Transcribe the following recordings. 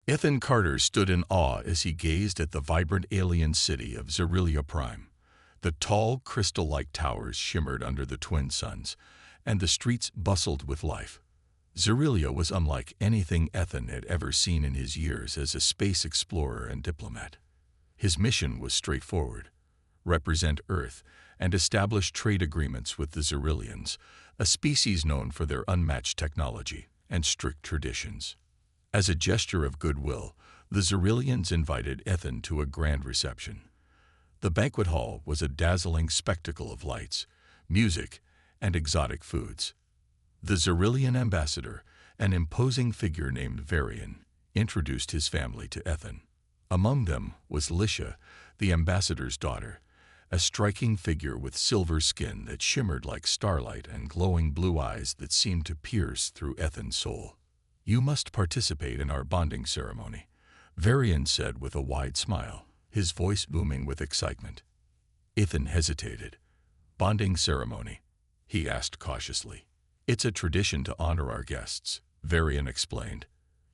Ethan Carter stood in awe as he gazed at the vibrant alien city of Zerilia Prime. The tall, crystal-like towers shimmered under the twin suns, and the streets bustled with life. Zerilia was unlike anything Ethan had ever seen in his years as a space explorer and diplomat. His mission was straightforward: represent Earth and establish trade agreements with the Zerilians, a species known for their unmatched technology and strict traditions. As a gesture of goodwill, the Zerilians invited Ethan to a grand reception. The banquet hall was a dazzling spectacle of lights, music, and exotic foods. The Zerilian ambassador, an imposing figure named Varian, introduced his family to Ethan. Among them was Lisha, the ambassador's daughter, a striking figure with silver skin that shimmered like starlight and glowing blue eyes that seemed to pierce through Ethan's soul. "You must participate in our bonding ceremony," Varian said with a wide smile, his voice booming with excitement. Ethan hesitated. "Bonding ceremony?" he asked cautiously. "It's a tradition to honor our guests," Varian explained.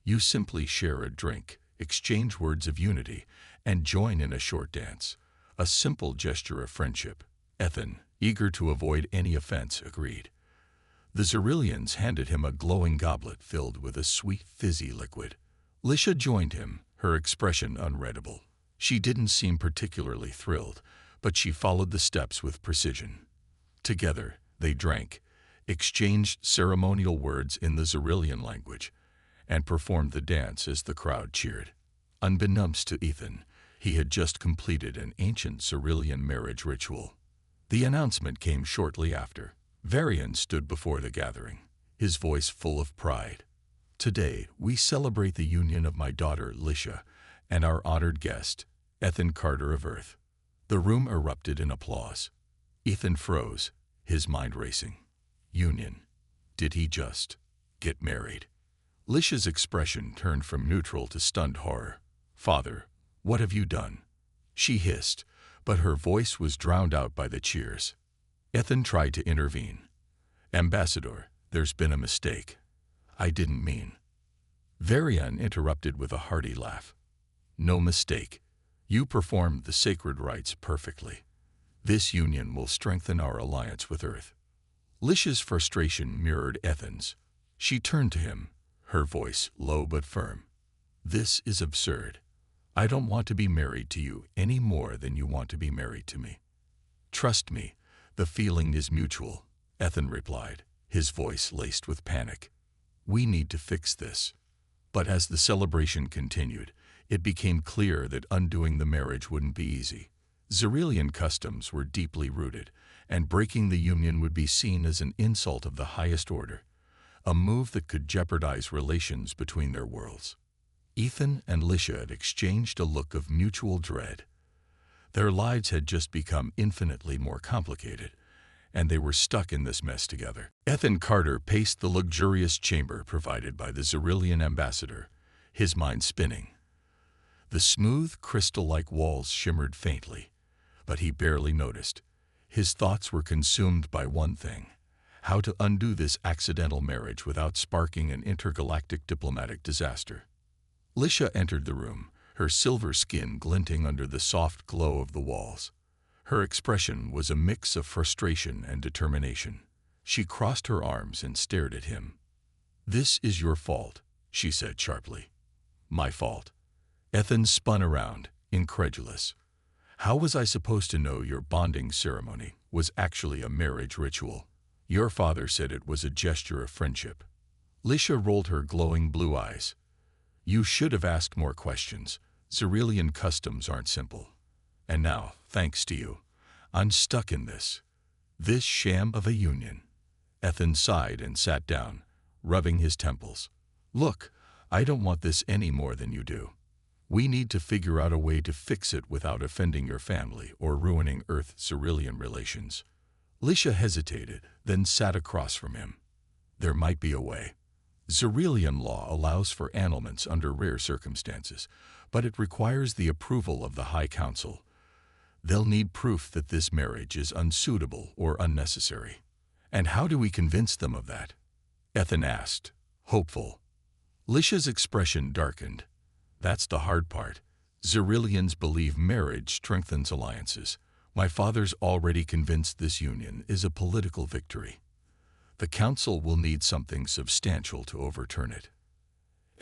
"You simply share a drink, exchange words of unity, and join in a short dance. A simple gesture of friendship." Ethan, eager to avoid any offense, agreed. The Zerilians handed him a glowing goblet filled with a sweet, fizzy liquid. Lisha joined him, her expression unreadable. She didn't seem particularly thrilled, but she followed the steps with precision. Together, they drank, exchanged ceremonial words in the Zerilian language, and performed the dance as the crowd cheered. Unbeknownst to Ethan, he had just completed an ancient Zerilian marriage ritual. The announcement came shortly after. Varian stood before the gathering, his voice full of pride. "Today, we celebrate the union of my daughter, Lisha, and our honored guest, Ethan Carter of Earth." The room erupted in applause. Ethan froze, his mind racing. Union. Did he just get married? Lisha's expression turned from neutral to stunned horror. "Father, what have you done?" she hissed, but her voice was drowned out by the cheers. Ethan tried to intervene. "Ambassador, there's been a mistake. I didn't mean." Varian interrupted with a hearty laugh. "No mistake. You performed the sacred rites perfectly. This union will strengthen our alliance with Earth." Lisha's frustration mirrored Ethan's. She turned to him, her voice low but firm. "This is absurd. I don't want to be married to you any more than you want to be married to me." "Trust me, the feeling is mutual," Ethan replied, his voice laced with panic. "We need to fix this." But as the celebration continued, it became clear that undoing the marriage wouldn't be easy. Zerilian customs were deeply rooted, and breaking the union would be seen as an insult of the highest order, a move that could jeopardize relations between their worlds. Ethan and Lisha had exchanged a look of mutual dread. Their lives had just become infinitely more complicated, and they were stuck in this mess together. Ethan Carter paced the luxurious chamber provided by the Zerilian ambassador, his mind spinning. The smooth, crystal-like walls shimmered faintly, but he barely noticed. His thoughts were consumed by one thing: how to undo this accidental marriage without sparking an intergalactic diplomatic disaster. Lisha entered the room, her silver skin glinting under the soft glow of the walls. Her expression was a mix of frustration and determination. She crossed her arms and stared at him. "This is your fault," she said sharply. "My fault?" Ethan spun around, incredulous. "How was I supposed to know your bonding ceremony was actually a marriage ritual? Your father said it was a gesture of friendship." Lisha rolled her glowing blue eyes. "You should have asked more questions. Zerilian customs aren't simple. And now, thanks to you, I'm stuck in this sham of a union." Ethan sighed and sat down, rubbing his temples. "Look, I don't want this any more than you do. We need to figure out a way to fix it without offending your family or ruining Earth-Zerilian relations." Lisha hesitated, then sat across from him. "There might be a way. Zerilian law allows for annulments under rare circumstances, but it requires the approval of the High Council. They'll need proof that this marriage is unsuitable or unnecessary." "And how do we convince them of that?" Ethan asked, hopeful. Lisha's expression darkened. That's the hard part. Xyrillians believe marriage strengthens alliances. My father's already convinced this union is a political victory. The council will need something substantial to overturn it.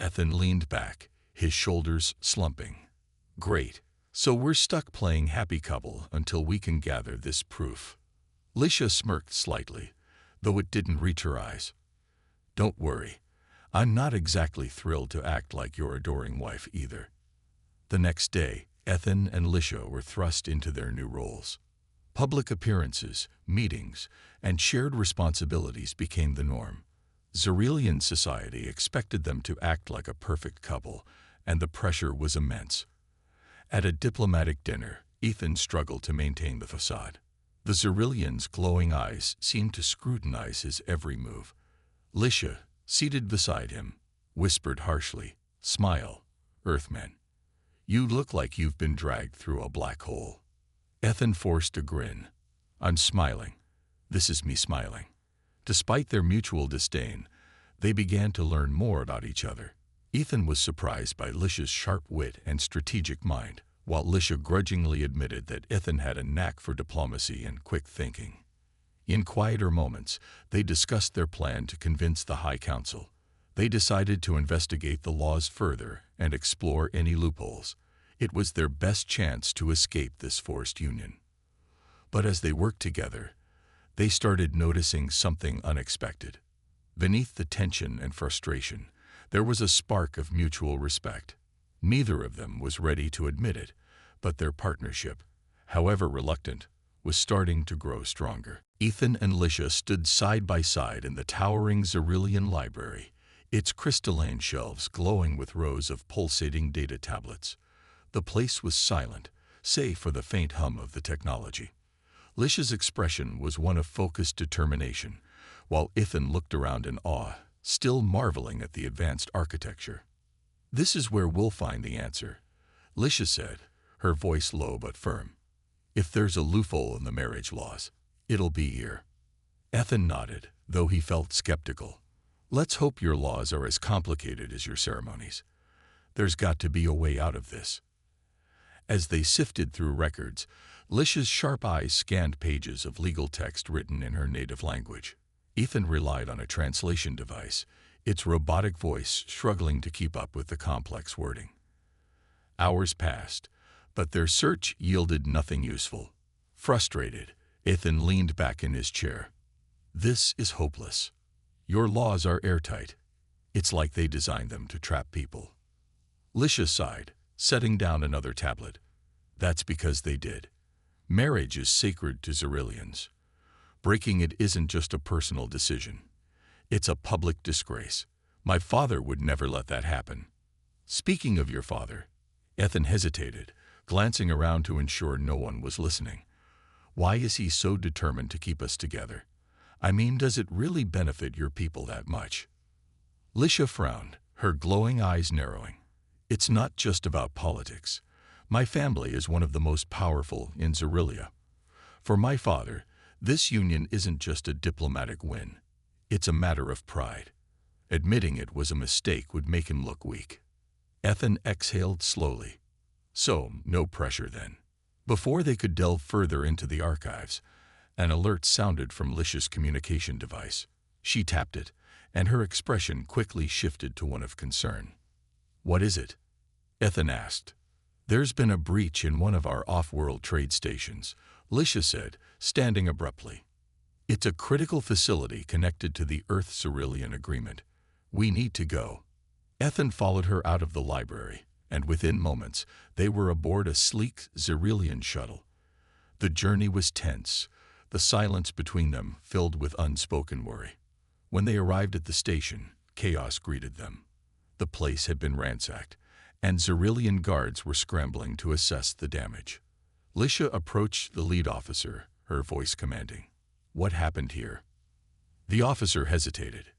Ethan leaned back, his shoulders slumping. Great. So we're stuck playing happy couple until we can gather this proof. Lisha smirked slightly, though it didn't reach her eyes. Don't worry. I'm not exactly thrilled to act like your adoring wife either. The next day, Ethan and Lisha were thrust into their new roles. Public appearances, meetings, and shared responsibilities became the norm. Xyrillian society expected them to act like a perfect couple, and the pressure was immense. At a diplomatic dinner, Ethan struggled to maintain the facade. The Xyrillian's glowing eyes seemed to scrutinize his every move. Lisha, seated beside him, whispered harshly, "Smile, Earthman. You look like you've been dragged through a black hole." Ethan forced a grin. "I'm smiling. This is me smiling." Despite their mutual disdain, they began to learn more about each other. Ethan was surprised by Lisha's sharp wit and strategic mind, while Lisha grudgingly admitted that Ethan had a knack for diplomacy and quick thinking. In quieter moments, they discussed their plan to convince the High Council. They decided to investigate the laws further and explore any loopholes. It was their best chance to escape this forced union. But as they worked together, they started noticing something unexpected. Beneath the tension and frustration, there was a spark of mutual respect. Neither of them was ready to admit it, but their partnership, however reluctant, was starting to grow stronger. Ethan and Lisha stood side by side in the towering Xyrillian library, its crystalline shelves glowing with rows of pulsating data tablets. The place was silent, save for the faint hum of the technology. Lisha's expression was one of focused determination, while Ethan looked around in awe, still marveling at the advanced architecture. "This is where we'll find the answer," Lisha said, her voice low but firm. "If there's a loophole in the marriage laws, it'll be here." Ethan nodded, though he felt skeptical. "Let's hope your laws are as complicated as your ceremonies. There's got to be a way out of this." As they sifted through records, Lisha's sharp eyes scanned pages of legal text written in her native language. Ethan relied on a translation device, its robotic voice struggling to keep up with the complex wording. Hours passed, but their search yielded nothing useful. Frustrated, Ethan leaned back in his chair. "This is hopeless. Your laws are airtight. It's like they designed them to trap people." Lisha sighed, setting down another tablet. "That's because they did. Marriage is sacred to Xyrillians. Breaking it isn't just a personal decision. It's a public disgrace. My father would never let that happen." "Speaking of your father," Ethan hesitated, glancing around to ensure no one was listening. "Why is he so determined to keep us together? I mean, does it really benefit your people that much?" Lisha frowned, her glowing eyes narrowing. "It's not just about politics. My family is one of the most powerful in Xyrillia. For my father, this union isn't just a diplomatic win. It's a matter of pride. Admitting it was a mistake would make him look weak." Ethan exhaled slowly. "So, no pressure then." Before they could delve further into the archives, an alert sounded from Lisha's communication device. She tapped it, and her expression quickly shifted to one of concern. "What is it?" Ethan asked. "There's been a breach in one of our off-world trade stations," Lisha said, standing abruptly. "It's a critical facility connected to the Earth-Xyrillian agreement. We need to go." Ethan followed her out of the library, and within moments they were aboard a sleek Xyrillian shuttle. The journey was tense, the silence between them filled with unspoken worry. When they arrived at the station, chaos greeted them. The place had been ransacked, and Xyrillian guards were scrambling to assess the damage. Lisha approached the lead officer, her voice commanding. "What happened here?" The officer hesitated.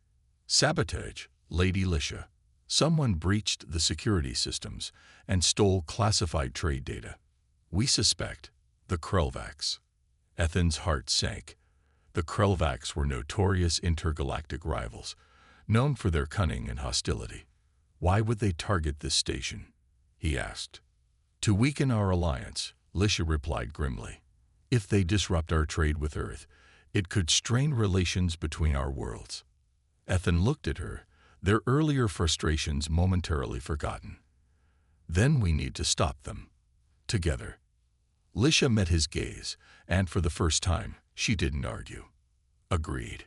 "Sabotage, Lady Lisha. Someone breached the security systems and stole classified trade data. We suspect the Krelvax." Ethan's heart sank. The Krelvax were notorious intergalactic rivals, known for their cunning and hostility. Why would they target this station? he asked. To weaken our alliance, Lisha replied grimly. If they disrupt our trade with Earth, it could strain relations between our worlds. Ethan looked at her, their earlier frustrations momentarily forgotten. Then we need to stop them. Together. Lisha met his gaze, and for the first time, she didn't argue. Agreed.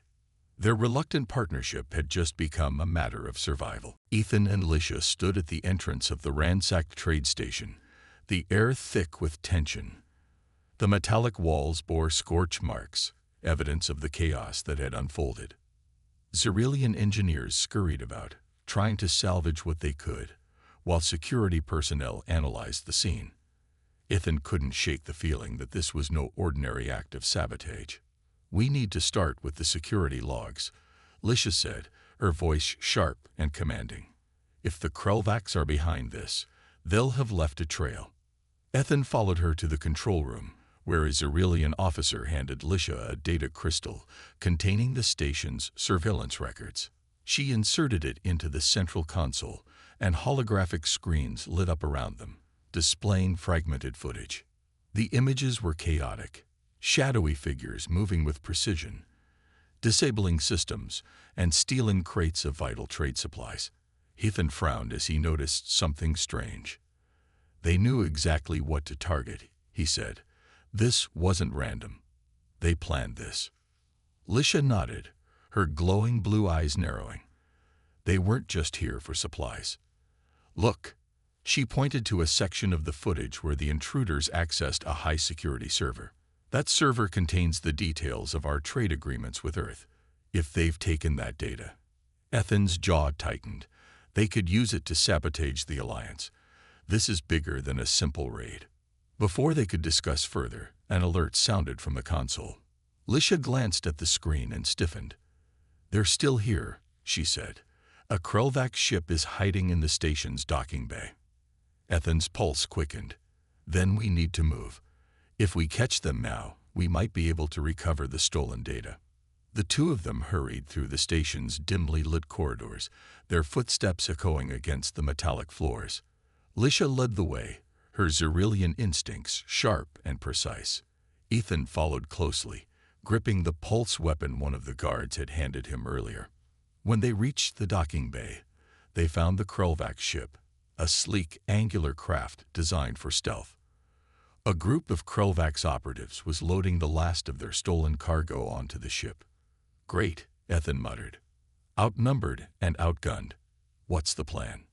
Their reluctant partnership had just become a matter of survival. Ethan and Lisha stood at the entrance of the ransacked trade station, the air thick with tension. The metallic walls bore scorch marks, evidence of the chaos that had unfolded. Xerilian engineers scurried about, trying to salvage what they could, while security personnel analyzed the scene. Ethan couldn't shake the feeling that this was no ordinary act of sabotage. We need to start with the security logs, Lisha said, her voice sharp and commanding. If the Krelvax are behind this, they'll have left a trail. Ethan followed her to the control room, where a Xerilian officer handed Lisha a data crystal containing the station's surveillance records. She inserted it into the central console, and holographic screens lit up around them, displaying fragmented footage. The images were chaotic, shadowy figures moving with precision, disabling systems and stealing crates of vital trade supplies. Ethan frowned as he noticed something strange. They knew exactly what to target, he said. This wasn't random. They planned this. Lisha nodded, her glowing blue eyes narrowing. They weren't just here for supplies. Look. She pointed to a section of the footage where the intruders accessed a high-security server. That server contains the details of our trade agreements with Earth. If they've taken that data, Ethan's jaw tightened. They could use it to sabotage the Alliance. This is bigger than a simple raid. Before they could discuss further, an alert sounded from the console. Lisha glanced at the screen and stiffened. They're still here, she said. A Krelvax ship is hiding in the station's docking bay. Ethan's pulse quickened. Then we need to move. If we catch them now, we might be able to recover the stolen data. The two of them hurried through the station's dimly lit corridors, their footsteps echoing against the metallic floors. Lisha led the way, her Xerilian instincts sharp and precise. Ethan followed closely, gripping the pulse weapon one of the guards had handed him earlier. When they reached the docking bay, they found the Krelvax ship, a sleek, angular craft designed for stealth. A group of Krelvax operatives was loading the last of their stolen cargo onto the ship. Great, Ethan muttered. Outnumbered and outgunned. What's the plan?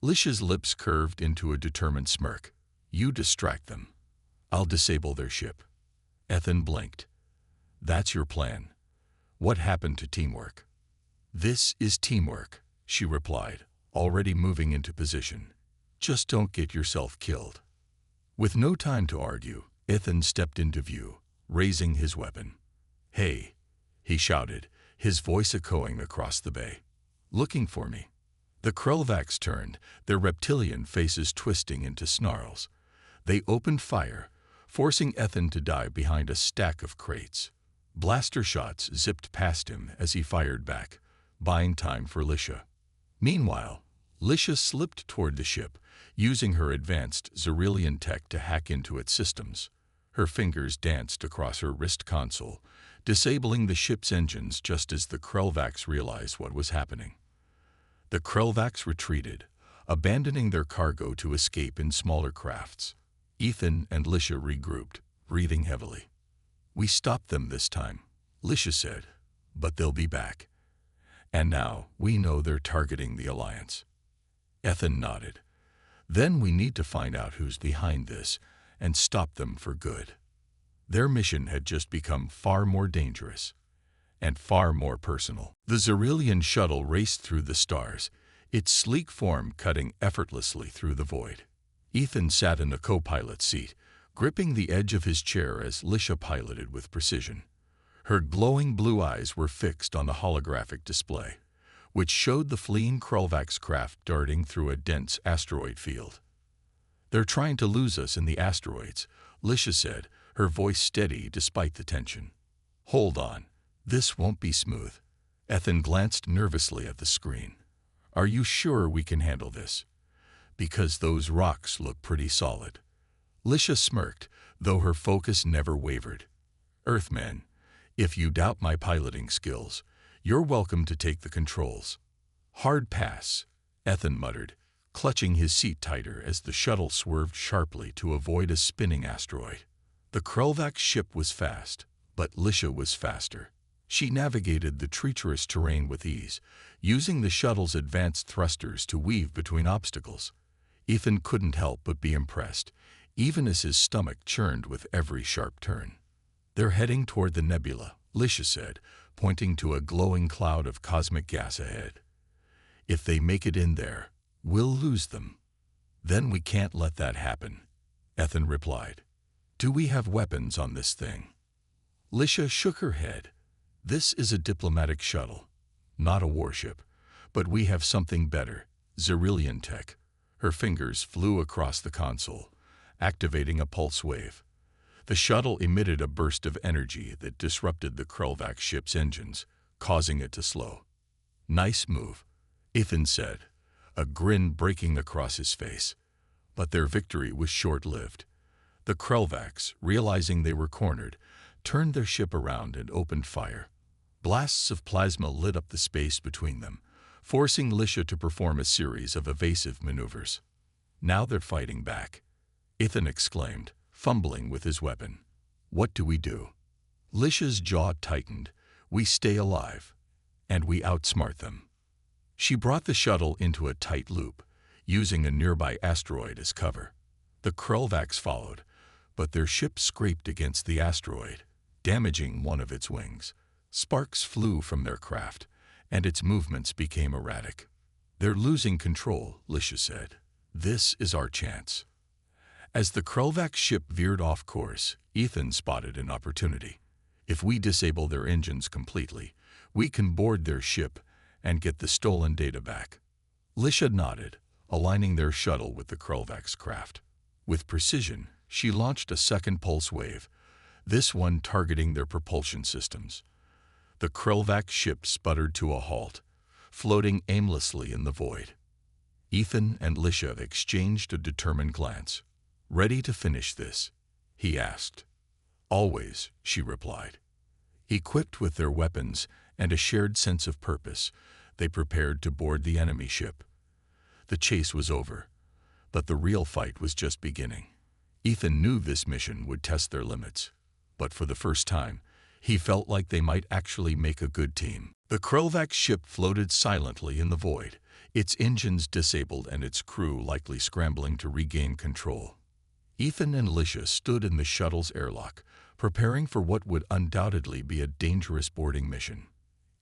Lisha's lips curved into a determined smirk. You distract them. I'll disable their ship. Ethan blinked. That's your plan. What happened to teamwork? This is teamwork, she replied, already moving into position. Just don't get yourself killed. With no time to argue, Ethan stepped into view, raising his weapon. Hey, he shouted, his voice echoing across the bay. Looking for me? The Krelvax turned, their reptilian faces twisting into snarls. They opened fire, forcing Ethan to dive behind a stack of crates. Blaster shots zipped past him as he fired back, buying time for Lisha. Meanwhile, Lisha slipped toward the ship, using her advanced Xerilian tech to hack into its systems. Her fingers danced across her wrist console, disabling the ship's engines just as the Krelvax realized what was happening. The Krelvax retreated, abandoning their cargo to escape in smaller crafts. Ethan and Lisha regrouped, breathing heavily. We stopped them this time, Lisha said, but they'll be back. And now we know they're targeting the Alliance. Ethan nodded. Then we need to find out who's behind this and stop them for good. Their mission had just become far more dangerous and far more personal. The Xerilian shuttle raced through the stars, its sleek form cutting effortlessly through the void. Ethan sat in the co-pilot seat, gripping the edge of his chair as Lisha piloted with precision. Her glowing blue eyes were fixed on the holographic display, which showed the fleeing Krelvax craft darting through a dense asteroid field. They're trying to lose us in the asteroids, Lisha said, her voice steady despite the tension. Hold on. This won't be smooth. Ethan glanced nervously at the screen. Are you sure we can handle this? Because those rocks look pretty solid. Lisha smirked, though her focus never wavered. Earthman, if you doubt my piloting skills, you're welcome to take the controls. Hard pass, Ethan muttered, clutching his seat tighter as the shuttle swerved sharply to avoid a spinning asteroid. The Krelvac ship was fast, but Lisha was faster. She navigated the treacherous terrain with ease, using the shuttle's advanced thrusters to weave between obstacles. Ethan couldn't help but be impressed, even as his stomach churned with every sharp turn. They're heading toward the nebula, Lisha said, pointing to a glowing cloud of cosmic gas ahead. If they make it in there, we'll lose them. Then we can't let that happen, Ethan replied. Do we have weapons on this thing? Lisha shook her head. This is a diplomatic shuttle, not a warship, but we have something better, Xerillian tech. Her fingers flew across the console, activating a pulse wave. The shuttle emitted a burst of energy that disrupted the Krelvac ship's engines, causing it to slow. Nice move, Ethan said, a grin breaking across his face. But their victory was short-lived. The Krelvacs, realizing they were cornered, turned their ship around and opened fire. Blasts of plasma lit up the space between them, forcing Lisha to perform a series of evasive maneuvers. Now they're fighting back, Ethan exclaimed, fumbling with his weapon. What do we do? Lisha's jaw tightened. We stay alive, and we outsmart them. She brought the shuttle into a tight loop, using a nearby asteroid as cover. The Krelvacs followed, but their ship scraped against the asteroid, damaging one of its wings. Sparks flew from their craft, and its movements became erratic. They're losing control, Lisha said. This is our chance. As the Krelvac ship veered off course, Ethan spotted an opportunity. If we disable their engines completely, we can board their ship and get the stolen data back. Lisha nodded, aligning their shuttle with the Krelvac's craft. With precision, she launched a second pulse wave, this one targeting their propulsion systems. The Krelvac ship sputtered to a halt, floating aimlessly in the void. Ethan and Lisha exchanged a determined glance. Ready to finish this? He asked. Always, she replied. Equipped with their weapons and a shared sense of purpose, they prepared to board the enemy ship. The chase was over, but the real fight was just beginning. Ethan knew this mission would test their limits, but for the first time, he felt like they might actually make a good team. The Krelvac ship floated silently in the void, its engines disabled and its crew likely scrambling to regain control. Ethan and Lisha stood in the shuttle's airlock, preparing for what would undoubtedly be a dangerous boarding mission.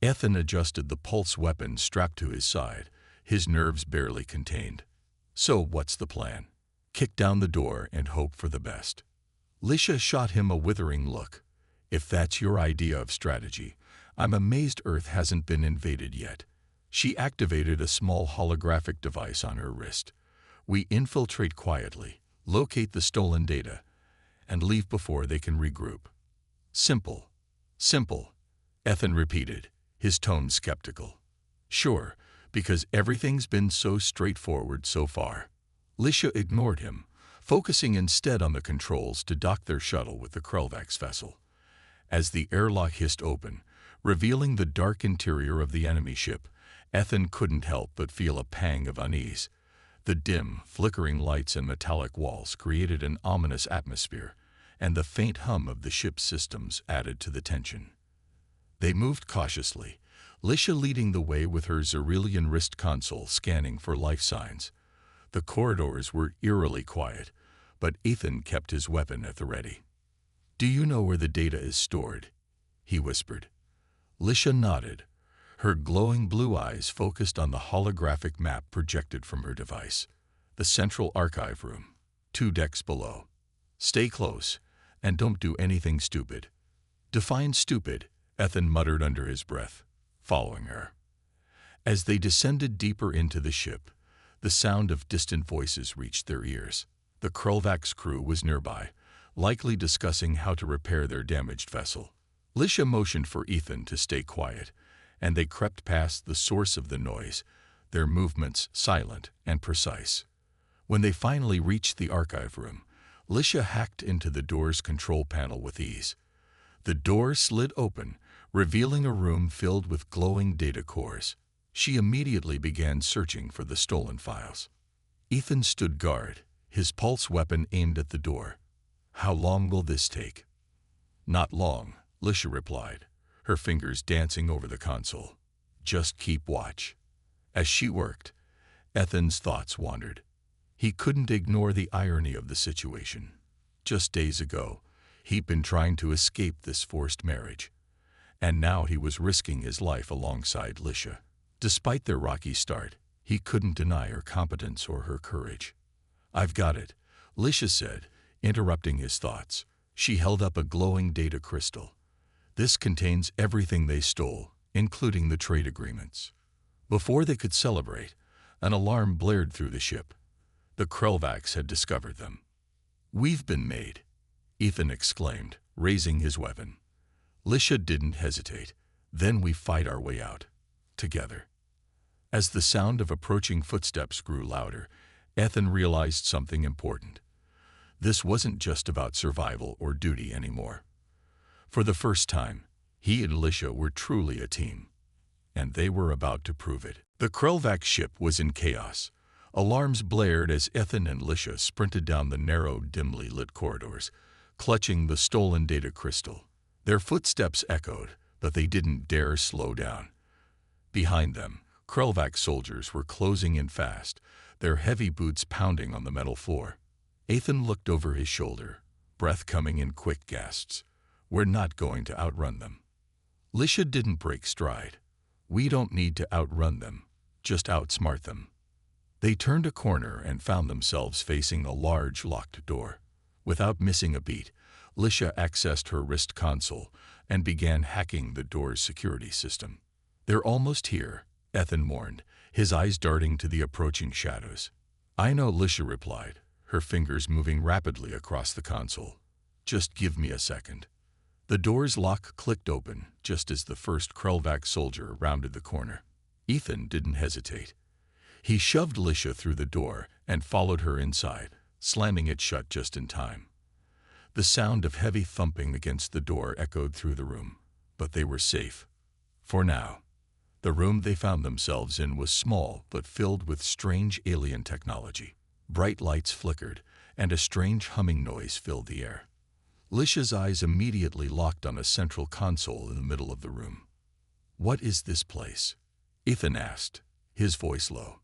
Ethan adjusted the pulse weapon strapped to his side, his nerves barely contained. So what's the plan? Kick down the door and hope for the best. Lisha shot him a withering look. If that's your idea of strategy, I'm amazed Earth hasn't been invaded yet. She activated a small holographic device on her wrist. We infiltrate quietly, locate the stolen data, and leave before they can regroup. Simple. Simple, Ethan repeated, his tone skeptical. Sure, because everything's been so straightforward so far. Lisha ignored him, focusing instead on the controls to dock their shuttle with the Krelvac's vessel. As the airlock hissed open, revealing the dark interior of the enemy ship, Ethan couldn't help but feel a pang of unease. The dim, flickering lights and metallic walls created an ominous atmosphere, and the faint hum of the ship's systems added to the tension. They moved cautiously, Lisha leading the way with her Xerillian wrist console scanning for life signs. The corridors were eerily quiet, but Ethan kept his weapon at the ready. Do you know where the data is stored? He whispered. Lisha nodded, her glowing blue eyes focused on the holographic map projected from her device. The central archive room, 2 decks below. Stay close, and don't do anything stupid. Define stupid, Ethan muttered under his breath, following her. As they descended deeper into the ship, the sound of distant voices reached their ears. The Krelvac's crew was nearby, likely discussing how to repair their damaged vessel. Lisha motioned for Ethan to stay quiet, and they crept past the source of the noise, their movements silent and precise. When they finally reached the archive room, Lisha hacked into the door's control panel with ease. The door slid open, revealing a room filled with glowing data cores. She immediately began searching for the stolen files. Ethan stood guard, his pulse weapon aimed at the door. "How long will this take?" "Not long," Lisha replied, her fingers dancing over the console. "Just keep watch." As she worked, Ethan's thoughts wandered. He couldn't ignore the irony of the situation. Just days ago, he'd been trying to escape this forced marriage, and now he was risking his life alongside Lisha. Despite their rocky start, he couldn't deny her competence or her courage. "I've got it," Lisha said, interrupting his thoughts. She held up a glowing data crystal. "This contains everything they stole, including the trade agreements." Before they could celebrate, an alarm blared through the ship. The Krelvax had discovered them. "We've been made," Ethan exclaimed, raising his weapon. Lisha didn't hesitate. "Then we fight our way out. Together." As the sound of approaching footsteps grew louder, Ethan realized something important. This wasn't just about survival or duty anymore. For the first time, he and Lisha were truly a team, and they were about to prove it. The Krelvax ship was in chaos. Alarms blared as Ethan and Lisha sprinted down the narrow, dimly lit corridors, clutching the stolen data crystal. Their footsteps echoed, but they didn't dare slow down. Behind them, Krelvax soldiers were closing in fast, their heavy boots pounding on the metal floor. Ethan looked over his shoulder, breath coming in quick gasps. "We're not going to outrun them." Lisha didn't break stride. "We don't need to outrun them, just outsmart them." They turned a corner and found themselves facing a large locked door. Without missing a beat, Lisha accessed her wrist console and began hacking the door's security system. "They're almost here," Ethan warned, his eyes darting to the approaching shadows. "I know," Lisha replied, her fingers moving rapidly across the console. "Just give me a second." The door's lock clicked open just as the first Krelvax soldier rounded the corner. Ethan didn't hesitate. He shoved Lisha through the door and followed her inside, slamming it shut just in time. The sound of heavy thumping against the door echoed through the room, but they were safe. For now. The room they found themselves in was small but filled with strange alien technology. Bright lights flickered, and a strange humming noise filled the air. Lisha's eyes immediately locked on a central console in the middle of the room. "What is this place?" Ethan asked, his voice low.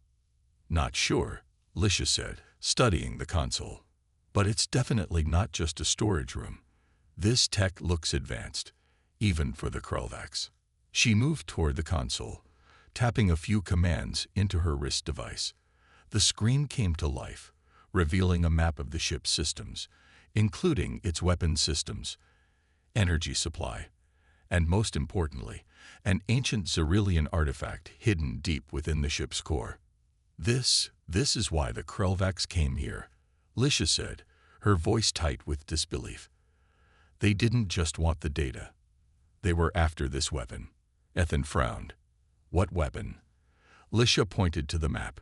"Not sure," Lisha said, studying the console. "But it's definitely not just a storage room. This tech looks advanced, even for the Krelvax." She moved toward the console, tapping a few commands into her wrist device. The screen came to life, revealing a map of the ship's systems, including its weapon systems, energy supply, and most importantly, an ancient Xerillian artifact hidden deep within the ship's core. This is why the Krelvax came here," Lisha said, her voice tight with disbelief. "They didn't just want the data. They were after this weapon." Ethan frowned. "What weapon?" Lisha pointed to the map.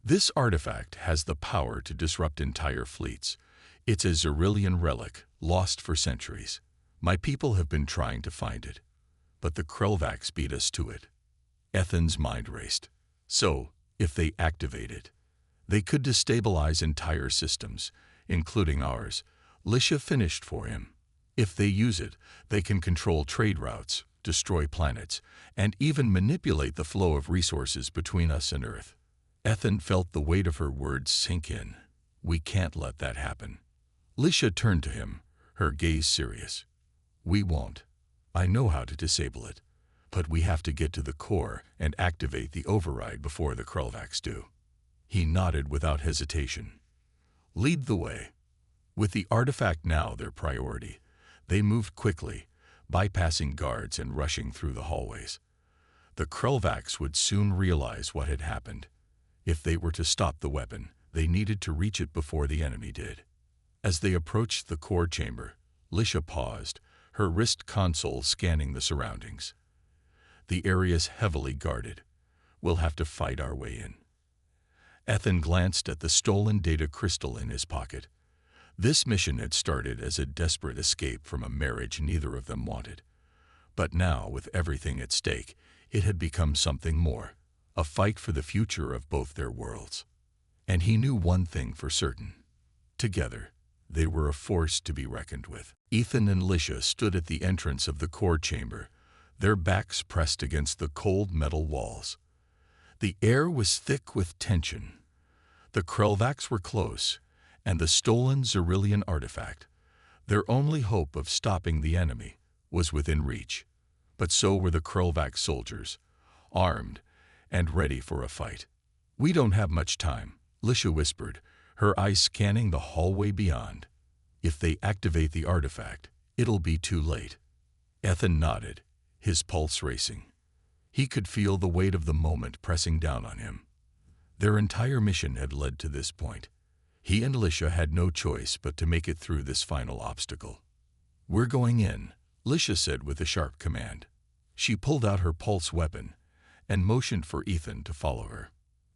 "This artifact has the power to disrupt entire fleets. It's a Xerillian relic, lost for centuries. My people have been trying to find it, but the Krelvax beat us to it." Ethan's mind raced. "So, if they activate it, they could destabilize entire systems, including ours." Lisha finished for him. "If they use it, they can control trade routes, destroy planets, and even manipulate the flow of resources between us and Earth." Ethan felt the weight of her words sink in. "We can't let that happen." Lisha turned to him, her gaze serious. "We won't. I know how to disable it, but we have to get to the core and activate the override before the Krelvax do." He nodded without hesitation. "Lead the way." With the artifact now their priority, they moved quickly, bypassing guards and rushing through the hallways. The Krelvax would soon realize what had happened. If they were to stop the weapon, they needed to reach it before the enemy did. As they approached the core chamber, Lisha paused, her wrist console scanning the surroundings. "The area's heavily guarded. We'll have to fight our way in." Ethan glanced at the stolen data crystal in his pocket. This mission had started as a desperate escape from a marriage neither of them wanted. But now, with everything at stake, it had become something more, a fight for the future of both their worlds. And he knew one thing for certain. Together, they were a force to be reckoned with. Ethan and Lisha stood at the entrance of the core chamber, their backs pressed against the cold metal walls. The air was thick with tension. The Krelvax were close, and the stolen Xyrillian artifact, their only hope of stopping the enemy, was within reach. But so were the Krelvax soldiers, armed and ready for a fight. "We don't have much time," Lisha whispered, her eyes scanning the hallway beyond. "If they activate the artifact, it'll be too late." Ethan nodded, his pulse racing. He could feel the weight of the moment pressing down on him. Their entire mission had led to this point. He and Lisha had no choice but to make it through this final obstacle. "We're going in," Lisha said with a sharp command. She pulled out her pulse weapon and motioned for Ethan to follow her.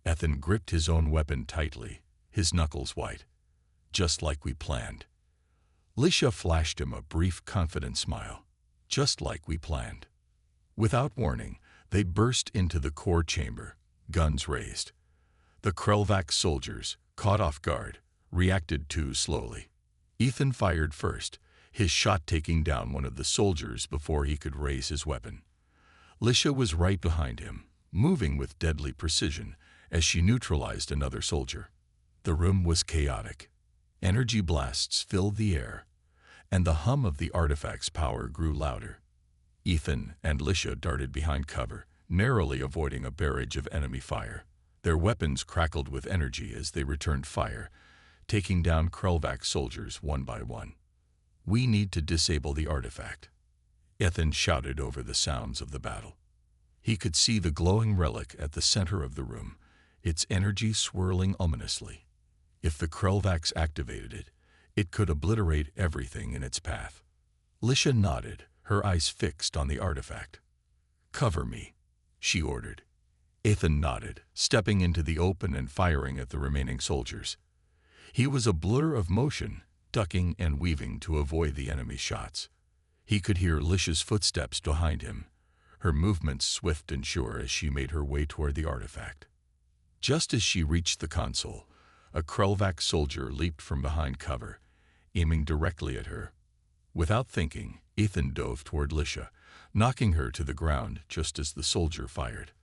Ethan gripped his own weapon tightly, his knuckles white. "Just like we planned." Lisha flashed him a brief, confident smile. "Just like we planned." Without warning, they burst into the core chamber, guns raised. The Krelvax soldiers, caught off guard, reacted too slowly. Ethan fired first, his shot taking down one of the soldiers before he could raise his weapon. Lisha was right behind him, moving with deadly precision as she neutralized another soldier. The room was chaotic. Energy blasts filled the air, and the hum of the artifact's power grew louder. Ethan and Lisha darted behind cover, narrowly avoiding a barrage of enemy fire. Their weapons crackled with energy as they returned fire, taking down Krelvax soldiers one by one. "We need to disable the artifact," Ethan shouted over the sounds of the battle. He could see the glowing relic at the center of the room, its energy swirling ominously. If the Krelvax activated it, it could obliterate everything in its path. Lisha nodded, her eyes fixed on the artifact. "Cover me," she ordered. Ethan nodded, stepping into the open and firing at the remaining soldiers. He was a blur of motion, ducking and weaving to avoid the enemy's shots. He could hear Lisha's footsteps behind him, her movements swift and sure as she made her way toward the artifact. Just as she reached the console, a Krelvax soldier leaped from behind cover, aiming directly at her. Without thinking, Ethan dove toward Lisha, knocking her to the ground just as the soldier fired.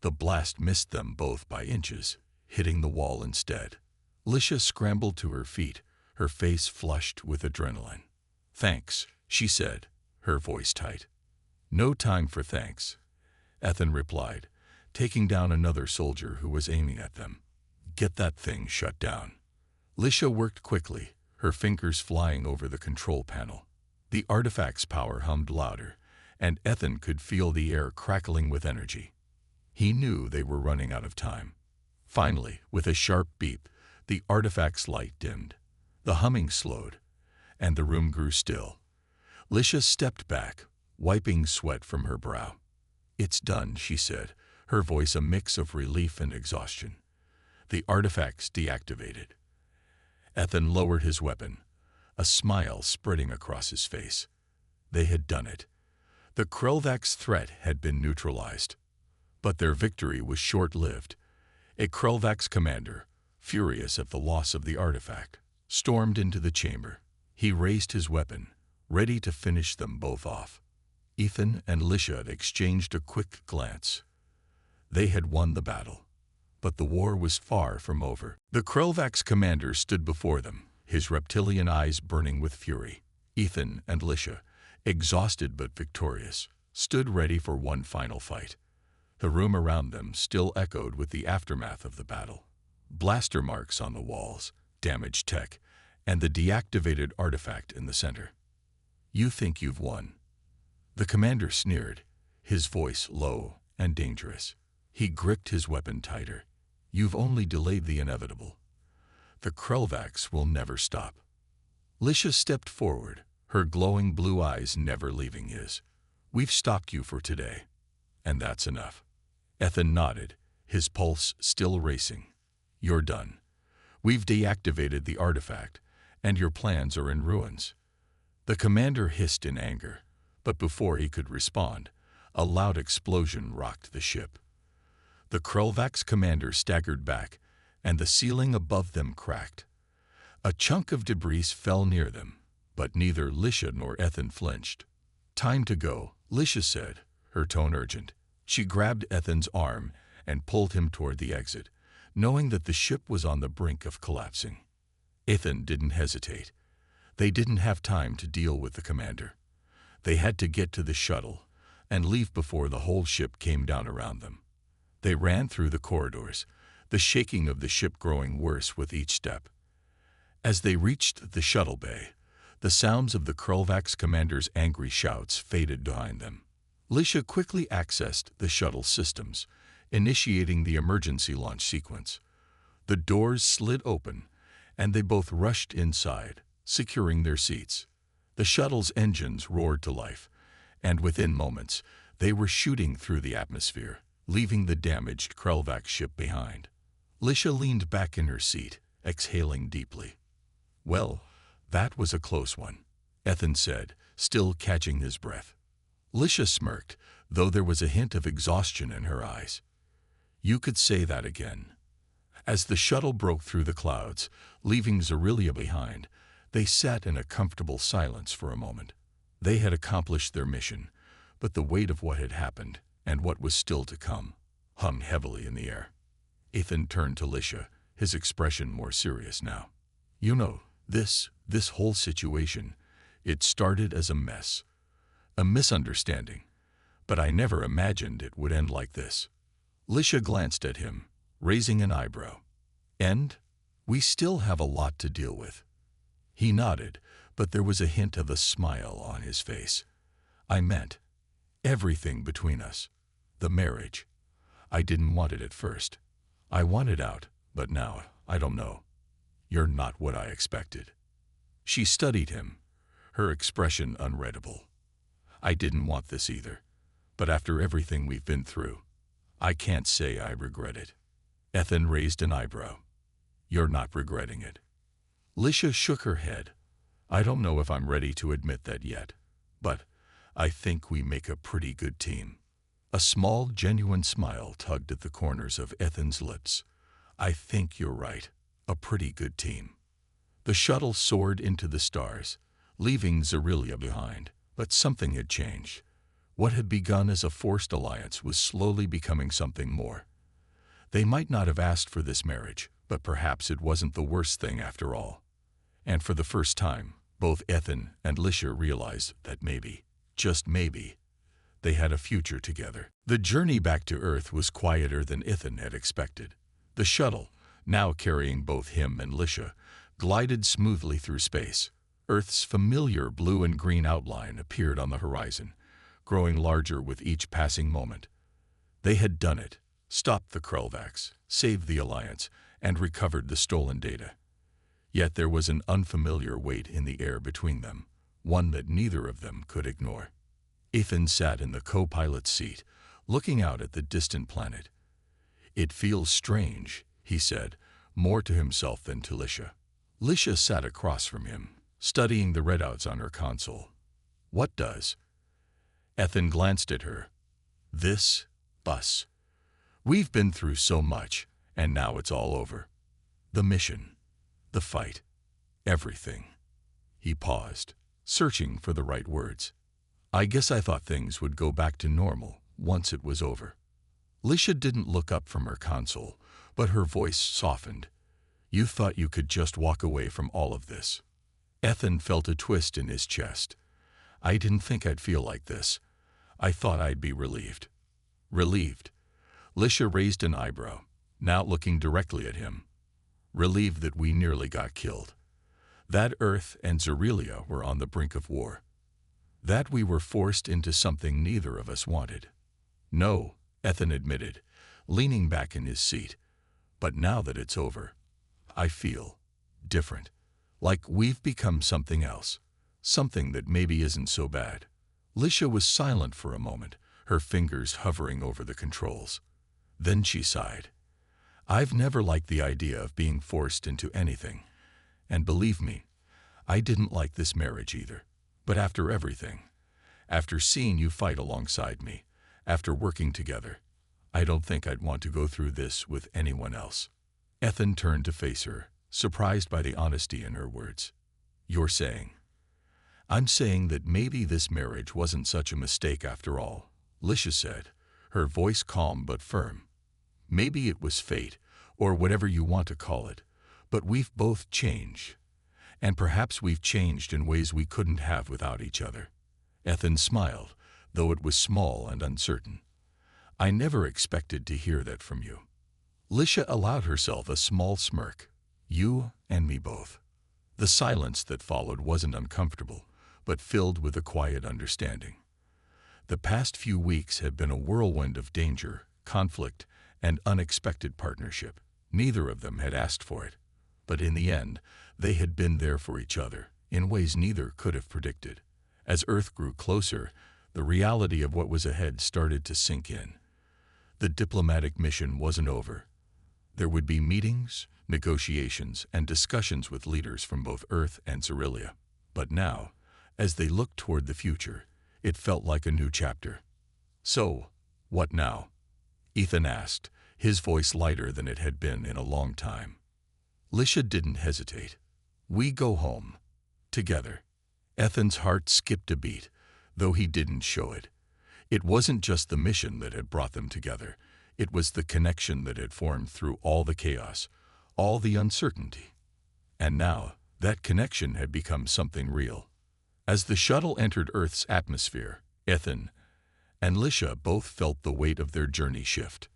The blast missed them both by inches, hitting the wall instead. Lisha scrambled to her feet, her face flushed with adrenaline. "Thanks," she said, her voice tight. "No time for thanks," Ethan replied, taking down another soldier who was aiming at them. "Get that thing shut down." Lisha worked quickly, her fingers flying over the control panel. The artifact's power hummed louder, and Ethan could feel the air crackling with energy. He knew they were running out of time. Finally, with a sharp beep, the artifact's light dimmed. The humming slowed, and the room grew still. Lisha stepped back, wiping sweat from her brow. "It's done," she said, her voice a mix of relief and exhaustion. "The artifact's deactivated." Ethan lowered his weapon, a smile spreading across his face. They had done it. The Krelvax threat had been neutralized. But their victory was short-lived. A Krelvax commander, furious at the loss of the artifact, stormed into the chamber. He raised his weapon, ready to finish them both off. Ethan and Lisha had exchanged a quick glance. They had won the battle, but the war was far from over. The Krelvax commander stood before them, his reptilian eyes burning with fury. Ethan and Lisha, exhausted but victorious, stood ready for one final fight. The room around them still echoed with the aftermath of the battle. Blaster marks on the walls, damaged tech, and the deactivated artifact in the center. "You think you've won." The commander sneered, his voice low and dangerous. He gripped his weapon tighter. "You've only delayed the inevitable. The Krelvax will never stop." Lisha stepped forward, her glowing blue eyes never leaving his. "We've stopped you for today, and that's enough." Ethan nodded, his pulse still racing. You're done. We've deactivated the artifact, and your plans are in ruins." The commander hissed in anger, but before he could respond, a loud explosion rocked the ship. The Krulvax commander staggered back, and the ceiling above them cracked. A chunk of debris fell near them, but neither Lisha nor Ethan flinched. "Time to go," Lisha said, her tone urgent. She grabbed Ethan's arm and pulled him toward the exit, knowing that the ship was on the brink of collapsing. Ethan didn't hesitate. They didn't have time to deal with the commander. They had to get to the shuttle and leave before the whole ship came down around them. They ran through the corridors, the shaking of the ship growing worse with each step. As they reached the shuttle bay, the sounds of the Krulvax commander's angry shouts faded behind them. Lisha quickly accessed the shuttle systems, initiating the emergency launch sequence. The doors slid open, and they both rushed inside, securing their seats. The shuttle's engines roared to life, and within moments, they were shooting through the atmosphere, leaving the damaged Krulvax ship behind. Lisha leaned back in her seat, exhaling deeply. "Well, that was a close one," Ethan said, still catching his breath. Lisha smirked, though there was a hint of exhaustion in her eyes. "You could say that again." As the shuttle broke through the clouds, leaving Zerilia behind, they sat in a comfortable silence for a moment. They had accomplished their mission, but the weight of what had happened, and what was still to come, hung heavily in the air. Ethan turned to Lisha, his expression more serious now. "You know, this whole situation, it started as a mess. A misunderstanding, but I never imagined it would end like this." Lisha glanced at him, raising an eyebrow. "And we still have a lot to deal with." He nodded, but there was a hint of a smile on his face. "I meant everything between us. The marriage. I didn't want it at first. I wanted out, but now, I don't know. You're not what I expected." She studied him, her expression unreadable. "I didn't want this either, but after everything we've been through, I can't say I regret it." Ethan raised an eyebrow. "You're not regretting it." Lisha shook her head. "I don't know if I'm ready to admit that yet, but I think we make a pretty good team." A small, genuine smile tugged at the corners of Ethan's lips. "I think you're right. A pretty good team." The shuttle soared into the stars, leaving Zerilia behind. But something had changed. What had begun as a forced alliance was slowly becoming something more. They might not have asked for this marriage, but perhaps it wasn't the worst thing after all. And for the first time, both Ethan and Lisha realized that maybe, just maybe, they had a future together. The journey back to Earth was quieter than Ethan had expected. The shuttle, now carrying both him and Lisha, glided smoothly through space. Earth's familiar blue and green outline appeared on the horizon, growing larger with each passing moment. They had done it, stopped the Krulvax, saved the Alliance, and recovered the stolen data. Yet there was an unfamiliar weight in the air between them, one that neither of them could ignore. Ethan sat in the co-pilot's seat, looking out at the distant planet. "It feels strange," he said, more to himself than to Lisha. Lisha sat across from him, studying the readouts on her console. "What does?" Ethan glanced at her. "This bus. We've been through so much, and now it's all over. The mission, the fight, everything." He paused, searching for the right words. "I guess I thought things would go back to normal once it was over." Lisha didn't look up from her console, but her voice softened. "You thought you could just walk away from all of this." Ethan felt a twist in his chest. "I didn't think I'd feel like this. I thought I'd be relieved." "Relieved?" Lisha raised an eyebrow, now looking directly at him. "Relieved that we nearly got killed. That Earth and Zerilia were on the brink of war. That we were forced into something neither of us wanted." "No," Ethan admitted, leaning back in his seat. "But now that it's over, I feel different. Like we've become something else. Something that maybe isn't so bad." Lisha was silent for a moment, her fingers hovering over the controls. Then she sighed. I've never liked the idea of being forced into anything. And believe me, I didn't like this marriage either. But after everything, after seeing you fight alongside me, after working together, I don't think I'd want to go through this with anyone else." Ethan turned to face her, surprised by the honesty in her words. "You're saying?" "I'm saying that maybe this marriage wasn't such a mistake after all," Lisha said, her voice calm but firm. "Maybe it was fate, or whatever you want to call it, but we've both changed. And perhaps we've changed in ways we couldn't have without each other." Ethan smiled, though it was small and uncertain. "I never expected to hear that from you." Lisha allowed herself a small smirk. "You and me both." The silence that followed wasn't uncomfortable, but filled with a quiet understanding. The past few weeks had been a whirlwind of danger, conflict, and unexpected partnership. Neither of them had asked for it, but in the end, they had been there for each other, in ways neither could have predicted. As Earth grew closer, the reality of what was ahead started to sink in. The diplomatic mission wasn't over. There would be meetings, negotiations, and discussions with leaders from both Earth and Cerelia. But now, as they looked toward the future, it felt like a new chapter. "So, what now?" Ethan asked, his voice lighter than it had been in a long time. Lisha didn't hesitate. "We go home. Together." Ethan's heart skipped a beat, though he didn't show it. It wasn't just the mission that had brought them together. It was the connection that had formed through all the chaos, all the uncertainty. And now, that connection had become something real. As the shuttle entered Earth's atmosphere, Ethan and Lisha both felt the weight of their journey shift.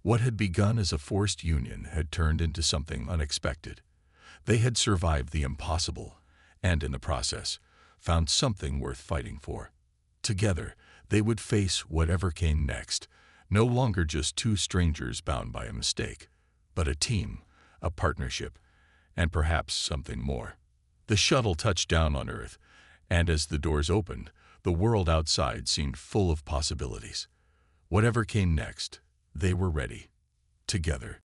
What had begun as a forced union had turned into something unexpected. They had survived the impossible, and in the process, found something worth fighting for. Together, they would face whatever came next, no longer just two strangers bound by a mistake, but a team, a partnership, and perhaps something more. The shuttle touched down on Earth, and as the doors opened, the world outside seemed full of possibilities. Whatever came next, they were ready. Together.